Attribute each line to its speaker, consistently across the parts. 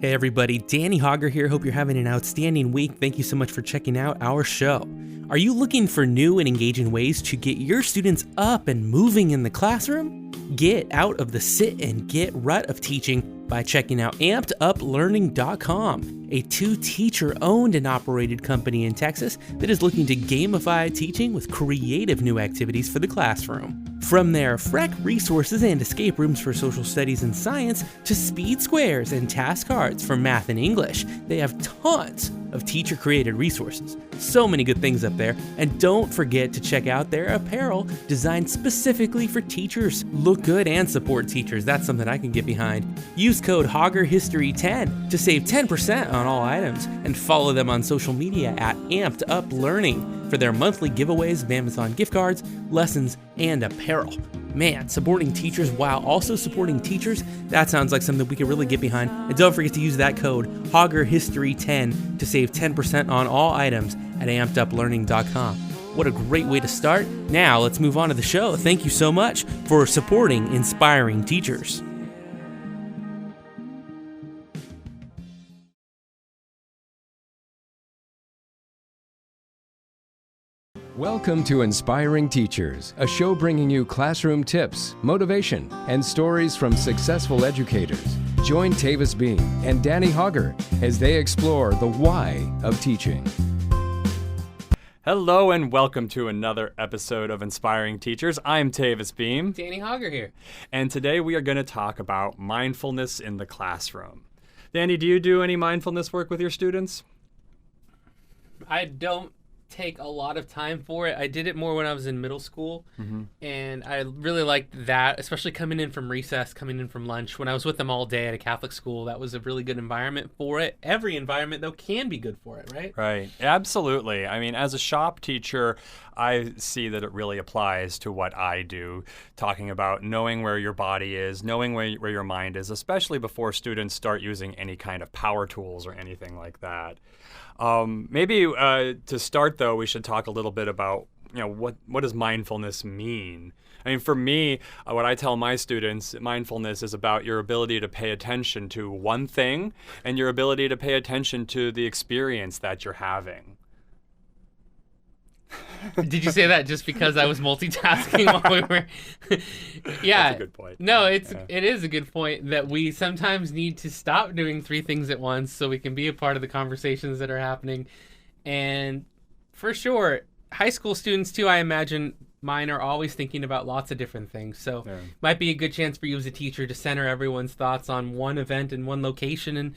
Speaker 1: Hey everybody, Danny Hauger here. Hope you're having an outstanding week. Thank you so much for checking out our show. Are you looking for new and engaging ways to get your students up and moving in the classroom? Get out of the sit and get rut of teaching by checking out AmpedUpLearning.com, a teacher-owned and operated company in Texas that is looking to gamify teaching with creative new activities for the classroom. From their FREC resources and escape rooms for social studies and science to speed squares and task cards for math and English, they have tons of teacher-created resources. So many good things up there. And don't forget to check out their apparel designed specifically for teachers. Look good and support teachers. That's something I can get behind. Use code HaugerHistory10 to save 10% on all items and follow them on social media at AmpedUpLearning for their monthly giveaways of Amazon gift cards, lessons, and apparel. Man, supporting teachers while also supporting teachers, that sounds like something we could really get behind. And don't forget to use that code HaugerHistory10 to save 10% on all items at AmpedUpLearning.com. What a great way to start. Now let's move on to the show. Thank you so much for supporting inspiring teachers.
Speaker 2: Welcome to Inspiring Teachers, a show bringing you classroom tips, motivation, and stories from successful educators. Join Tavis Beem and Danny Hauger as they explore the why of teaching.
Speaker 3: Hello and welcome to another episode of Inspiring Teachers. I'm Tavis Beem.
Speaker 1: Danny Hauger here.
Speaker 3: And today we are going to talk about mindfulness in the classroom. Danny, do you do any mindfulness work with your students?
Speaker 1: I don't take a lot of time for it. I did it more when I was in middle school, and I really liked that, especially coming in from recess, coming in from lunch. When I was with them all day at a Catholic school, that was a really good environment for it. Every environment, though, can be good for it, right?
Speaker 3: Right. Absolutely. I mean, as a shop teacher, I see that it really applies to what I do, talking about knowing where your body is, knowing where your mind is, especially before students start using any kind of power tools or anything like that. Maybe to start, though, we should talk a little bit about, what does mindfulness mean? I mean, for me, what I tell my students, mindfulness is about your ability to pay attention to one thing and your ability to pay attention to the experience that you're having.
Speaker 1: Did you say that just because I was multitasking while we were? Yeah.
Speaker 3: That's a good point.
Speaker 1: No, it is a good point that we sometimes need to stop doing three things at once so we can be a part of the conversations that are happening. And for sure, high school students too, I imagine mine are always thinking about lots of different things. So might be a good chance for you as a teacher to center everyone's thoughts on one event in one location and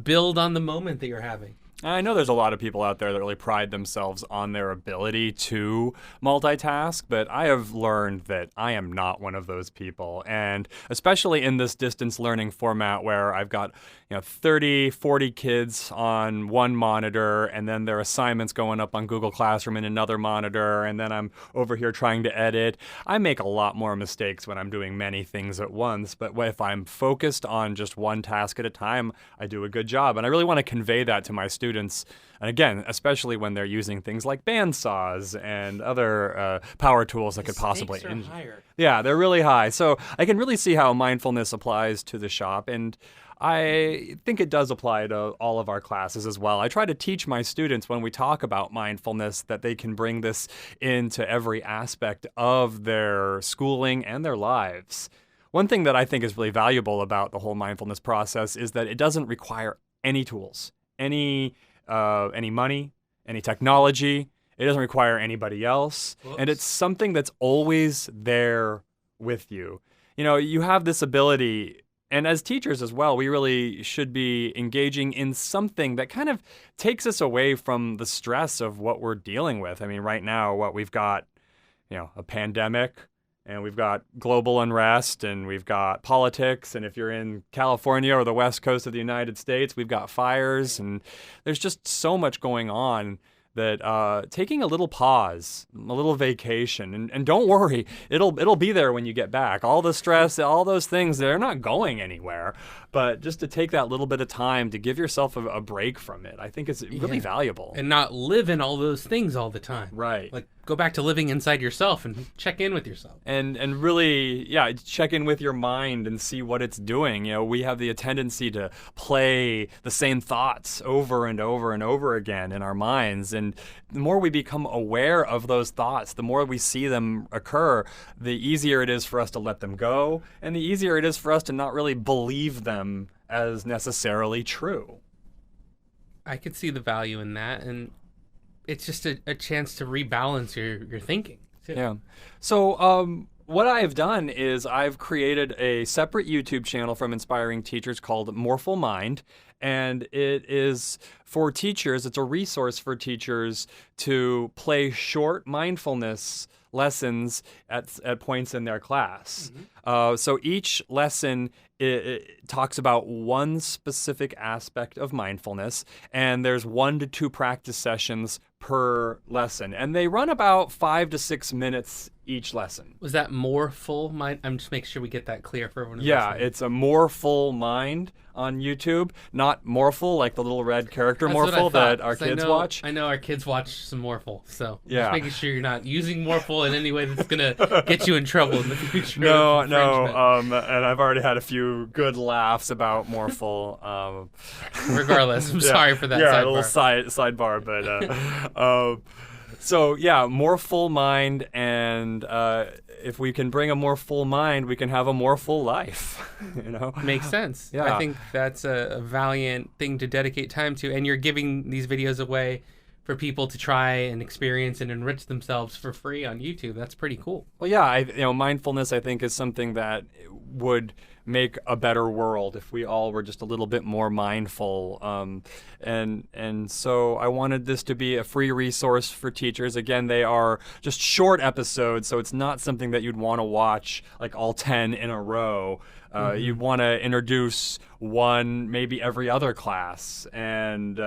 Speaker 1: build on the moment that you're having.
Speaker 3: I know there's a lot of people out there that really pride themselves on their ability to multitask, but I have learned that I am not one of those people. And especially in this distance learning format where I've got 30, 40 kids on one monitor, and then their assignments going up on Google Classroom in another monitor, and then I'm over here trying to edit. I make a lot more mistakes when I'm doing many things at once, but if I'm focused on just one task at a time, I do a good job. And I really want to convey that to my students. And again, especially when they're using things like bandsaws and other power tools that could possibly...
Speaker 1: Stakes are higher.
Speaker 3: Yeah, they're really high. So I can really see how mindfulness applies to the shop. And I think it does apply to all of our classes as well. I try to teach my students when we talk about mindfulness that they can bring this into every aspect of their schooling and their lives. One thing that I think is really valuable about the whole mindfulness process is that it doesn't require any tools, any money, any technology. It doesn't require anybody else. Whoops. And it's something that's always there with you. You have this ability. And as teachers as well, we really should be engaging in something that kind of takes us away from the stress of what we're dealing with. I mean, right now, we've got, a pandemic, and we've got global unrest, and we've got politics. And if you're in California or the West Coast of the United States, we've got fires, and there's just so much going on that taking a little pause, a little vacation, and don't worry, it'll be there when you get back. All the stress, all those things, they're not going anywhere. But just to take that little bit of time to give yourself a break from it, I think is really valuable.
Speaker 1: And not live in all those things all the time.
Speaker 3: Right.
Speaker 1: Like, go back to living inside yourself and check in with yourself.
Speaker 3: And really, check in with your mind and see what it's doing. We have the tendency to play the same thoughts over and over and over again in our minds. And the more we become aware of those thoughts, the more we see them occur, the easier it is for us to let them go, and the easier it is for us to not really believe them as necessarily true.
Speaker 1: I could see the value in that, and it's just a chance to rebalance your thinking too.
Speaker 3: Yeah. So what I've done is I've created a separate YouTube channel from Inspiring Teachers called Moreful Mind, and it is for teachers. It's a resource for teachers to play short mindfulness lessons at points in their class. So each lesson it talks about one specific aspect of mindfulness, and there's 1 to 2 practice sessions per lesson, and they run about 5 to 6 minutes each lesson.
Speaker 1: Was that Moreful Mind? I'm just making sure we get that clear for everyone.
Speaker 3: Yeah, it's a Moreful Mind on YouTube, not Morphle, like the little red character Morphle that our kids watch.
Speaker 1: I know our kids watch some Morphle, so
Speaker 3: yeah.
Speaker 1: Just making sure you're not using Morphle in any way that's gonna get you in trouble in the future.
Speaker 3: No, and I've already had a few good laughs about Morphle.
Speaker 1: Regardless, I'm sorry for that.
Speaker 3: Yeah, a little sidebar, but so yeah, more full mind, and if we can bring a more full mind, we can have a more full life.
Speaker 1: Makes sense.
Speaker 3: Yeah.
Speaker 1: I think that's a valiant thing to dedicate time to, and you're giving these videos away for people to try and experience and enrich themselves for free on YouTube. That's pretty cool.
Speaker 3: Well, yeah, mindfulness I think is something that would make a better world if we all were just a little bit more mindful. And so I wanted this to be a free resource for teachers. Again, they are just short episodes, so it's not something that you'd want to watch like all 10 in a row. You'd want to introduce one maybe every other class, and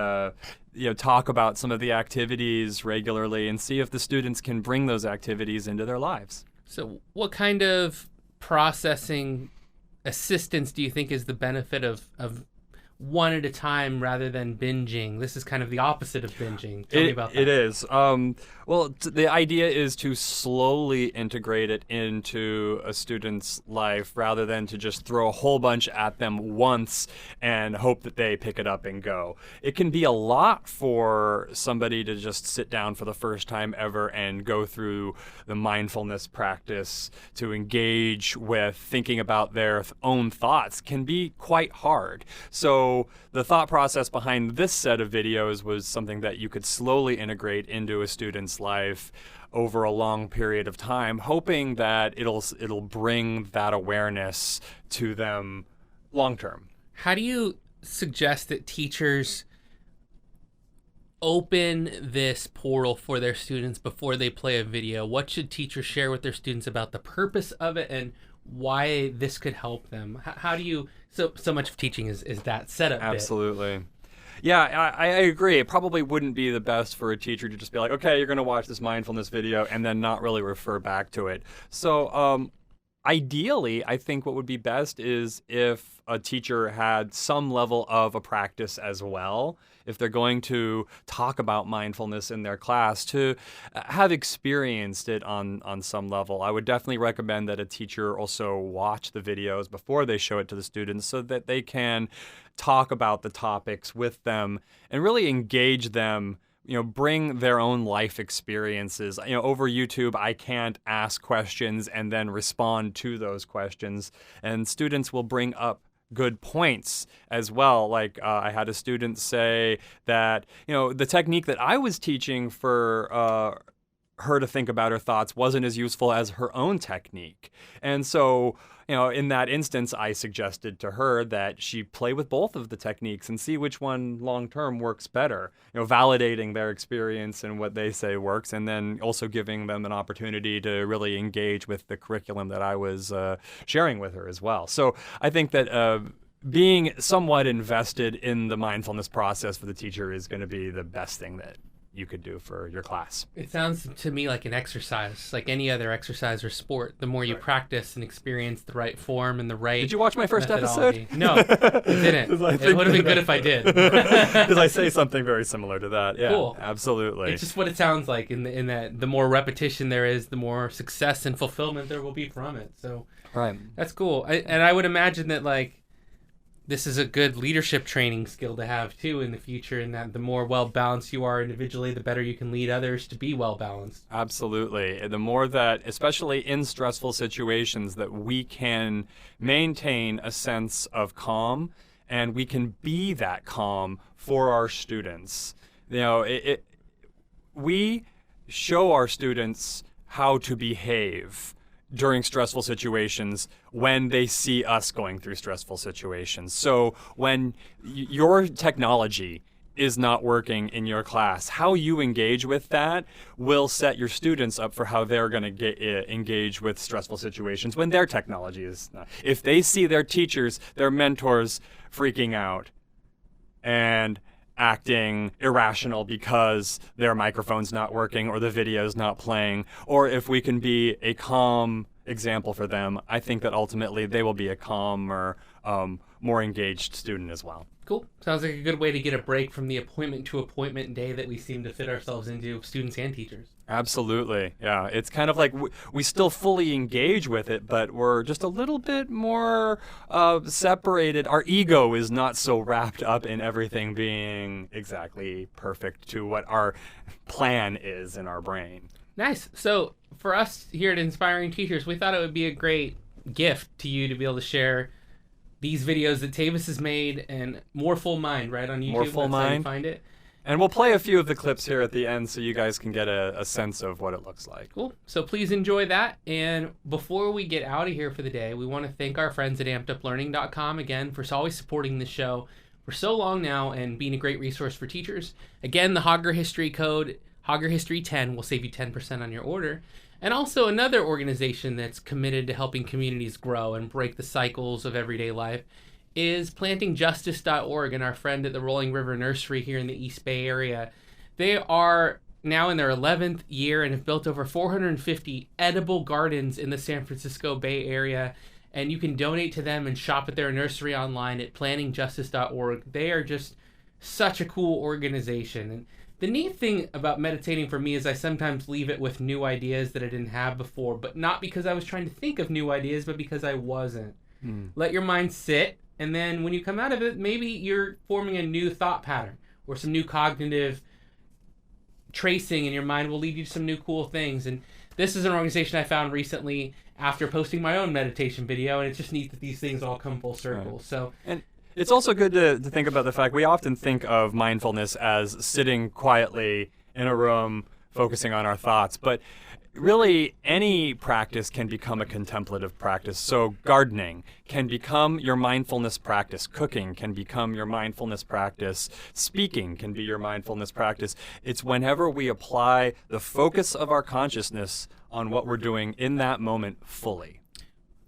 Speaker 3: talk about some of the activities regularly and see if the students can bring those activities into their lives.
Speaker 1: So what kind of processing assistance do you think is the benefit of one at a time rather than binging? This is kind of the opposite of binging. Tell me about that.
Speaker 3: It is. The idea is to slowly integrate it into a student's life rather than to just throw a whole bunch at them once and hope that they pick it up and go. It can be a lot for somebody to just sit down for the first time ever and go through the mindfulness practice to engage with thinking about their own thoughts can be quite hard. So the thought process behind this set of videos was something that you could slowly integrate into a student's life over a long period of time, hoping that it'll bring that awareness to them long term.
Speaker 1: How do you suggest that teachers open this portal for their students before they play a video? What should teachers share with their students about the purpose of it and why this could help them? How do you, so much of teaching is that setup bit.
Speaker 3: Absolutely. Yeah, I agree. It probably wouldn't be the best for a teacher to just be like, okay, you're going to watch this mindfulness video and then not really refer back to it. So ideally, I think what would be best is if a teacher had some level of a practice as well. If they're going to talk about mindfulness in their class, to have experienced it on some level. I would definitely recommend that a teacher also watch the videos before they show it to the students so that they can talk about the topics with them and really engage them, bring their own life experiences. Over YouTube, I can't ask questions and then respond to those questions, and students will bring up good points as well. Like I had a student say that, the technique that I was teaching for her to think about her thoughts wasn't as useful as her own technique. And so, in that instance, I suggested to her that she play with both of the techniques and see which one long-term works better, validating their experience and what they say works, and then also giving them an opportunity to really engage with the curriculum that I was sharing with her as well. So I think that being somewhat invested in the mindfulness process for the teacher is going to be the best thing that you could do for your class.
Speaker 1: It sounds to me like an exercise, like any other exercise or sport. The more you practice and experience the right form and the right
Speaker 3: Did you watch my first episode?
Speaker 1: No, I didn't. It would have been good if I did.
Speaker 3: Because I say something very similar to that. Yeah,
Speaker 1: cool.
Speaker 3: Absolutely.
Speaker 1: It's just what it sounds like in that the more repetition there is, the more success and fulfillment there will be from it. So
Speaker 3: right.
Speaker 1: That's cool. And I would imagine that like this is a good leadership training skill to have too in the future, in that the more well-balanced you are individually, the better you can lead others to be well-balanced.
Speaker 3: Absolutely. The more that, especially in stressful situations, that we can maintain a sense of calm and we can be that calm for our students. You know, we show our students how to behave during stressful situations when they see us going through stressful situations. So when your technology is not working in your class, how you engage with that will set your students up for how they're going to engage with stressful situations when their technology is not. If they see their teachers, their mentors freaking out and acting irrational because their microphone's not working or the video's not playing, or if we can be a calm example for them, I think that ultimately they will be a calmer, more engaged student as well.
Speaker 1: Cool. Sounds like a good way to get a break from the appointment to appointment day that we seem to fit ourselves into, students and teachers.
Speaker 3: Absolutely. Yeah. It's kind of like we still fully engage with it, but we're just a little bit more separated. Our ego is not so wrapped up in everything being exactly perfect to what our plan is in our brain.
Speaker 1: Nice. So for us here at Inspiring Teachers, we thought it would be a great gift to you to be able to share these videos that Tavis has made and More Full Mind, right, on YouTube.
Speaker 3: More Full Mind.
Speaker 1: How you find it.
Speaker 3: And we'll play a few of the clips here at the end so you guys can get a sense of what it looks like.
Speaker 1: Cool. So please enjoy that. And before we get out of here for the day, we want to thank our friends at AmpedUpLearning.com again for always supporting the show for so long now and being a great resource for teachers. Again, the Hauger History code, Hauger History 10, will save you 10% on your order. And also another organization that's committed to helping communities grow and break the cycles of everyday life is Plantingjustice.org, and our friend at the Rolling River Nursery here in the East Bay area. They are now in their 11th year and have built over 450 edible gardens in the San Francisco Bay Area. And you can donate to them and shop at their nursery online at plantingjustice.org. They are just such a cool organization. And the neat thing about meditating for me is I sometimes leave it with new ideas that I didn't have before, but not because I was trying to think of new ideas, but because I wasn't. Let your mind sit, and then when you come out of it, maybe you're forming a new thought pattern or some new cognitive tracing, and your mind will lead you to some new cool things. And this is an organization I found recently after posting my own meditation video, and it's just neat that these things all come full circle.
Speaker 3: Right.
Speaker 1: So,
Speaker 3: and it's also good to think about the fact we often think of mindfulness as sitting quietly in a room focusing on our thoughts, but really any practice can become a contemplative practice. So gardening can become your mindfulness practice. Cooking can become your mindfulness practice. Speaking can be your mindfulness practice. It's whenever we apply the focus of our consciousness on what we're doing in that moment fully.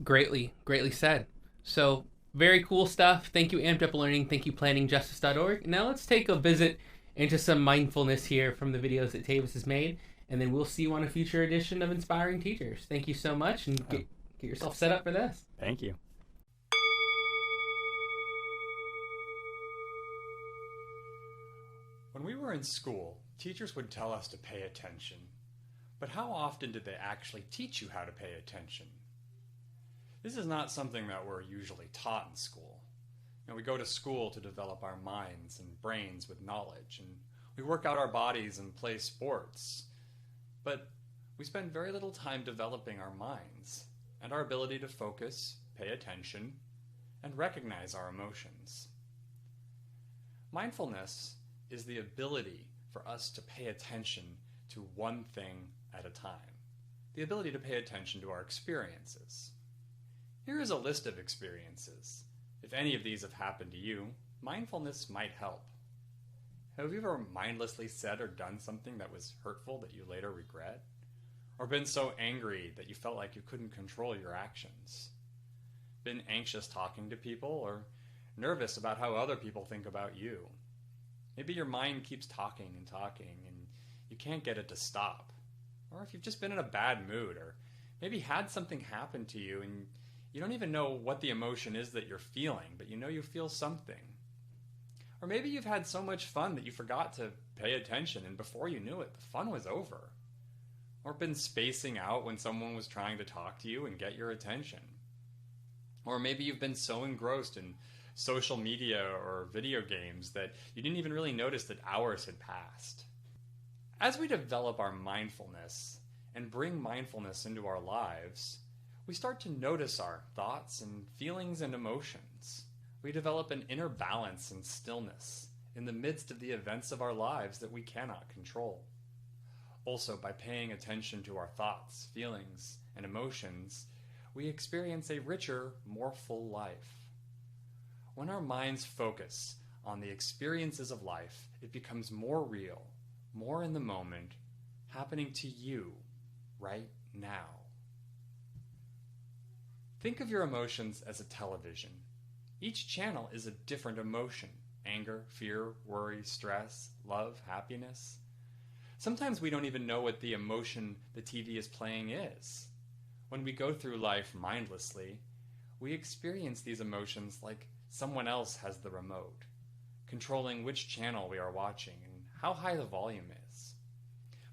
Speaker 1: Greatly said. So very cool stuff. Thank you, AmpedUpLearning. Thank you, Plantingjustice.org. Now let's take a visit into some mindfulness here from the videos that Tavis has made, and then we'll see you on a future edition of Inspiring Teachers. Thank you so much, and get yourself set up for this.
Speaker 3: Thank you.
Speaker 4: When we were in school, teachers would tell us to pay attention. But how often did they actually teach you how to pay attention? This is not something that we're usually taught in school. You know, we go to school to develop our minds and brains with knowledge, and we work out our bodies and play sports. But we spend very little time developing our minds and our ability to focus, pay attention, and recognize our emotions. Mindfulness is the ability for us to pay attention to one thing at a time, the ability to pay attention to our experiences. Here is a list of experiences. If any of these have happened to you, mindfulness might help. Have you ever mindlessly said or done something that was hurtful that you later regret? Or been so angry that you felt like you couldn't control your actions? Been anxious talking to people or nervous about how other people think about you? Maybe your mind keeps talking and you can't get it to stop. Or if you've just been in a bad mood, or maybe had something happen to you and you don't even know what the emotion is that you're feeling, but you know you feel something. Or maybe you've had so much fun that you forgot to pay attention, and before you knew it, the fun was over. Or been spacing out when someone was trying to talk to you and get your attention. Or maybe you've been so engrossed in social media or video games that you didn't even really notice that hours had passed. As we develop our mindfulness and bring mindfulness into our lives, we start to notice our thoughts and feelings and emotions. We develop an inner balance and stillness in the midst of the events of our lives that we cannot control. Also, by paying attention to our thoughts, feelings, and emotions, we experience a richer, more full life. When our minds focus on the experiences of life, it becomes more real, more in the moment, happening to you right now. Think of your emotions as a television. Each channel is a different emotion: anger, fear, worry, stress, love, happiness. Sometimes we don't even know what the emotion the TV is playing is. When we go through life mindlessly, we experience these emotions like someone else has the remote, controlling which channel we are watching and how high the volume is.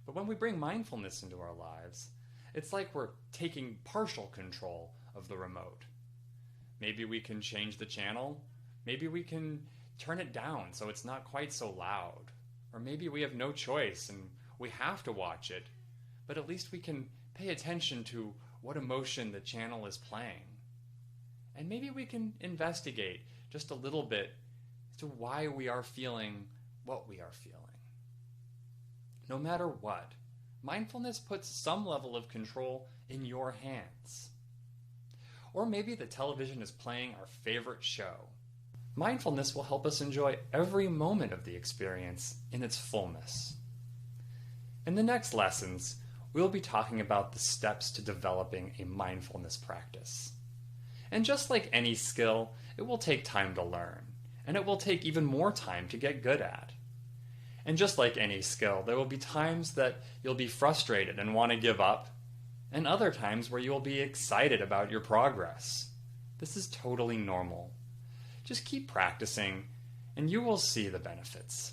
Speaker 4: But when we bring mindfulness into our lives, it's like we're taking partial control of the remote. Maybe we can change the channel. Maybe we can turn it down so it's not quite so loud. Or maybe we have no choice and we have to watch it, but at least we can pay attention to what emotion the channel is playing. And maybe we can investigate just a little bit as to why we are feeling what we are feeling. No matter what, mindfulness puts some level of control in your hands. Or maybe the television is playing our favorite show. Mindfulness will help us enjoy every moment of the experience in its fullness. In the next lessons, we'll be talking about the steps to developing a mindfulness practice. And just like any skill, it will take time to learn, and it will take even more time to get good at. And just like any skill, there will be times that you'll be frustrated and want to give up, and other times where you'll be excited about your progress. This is totally normal. Just keep practicing, and you will see the benefits.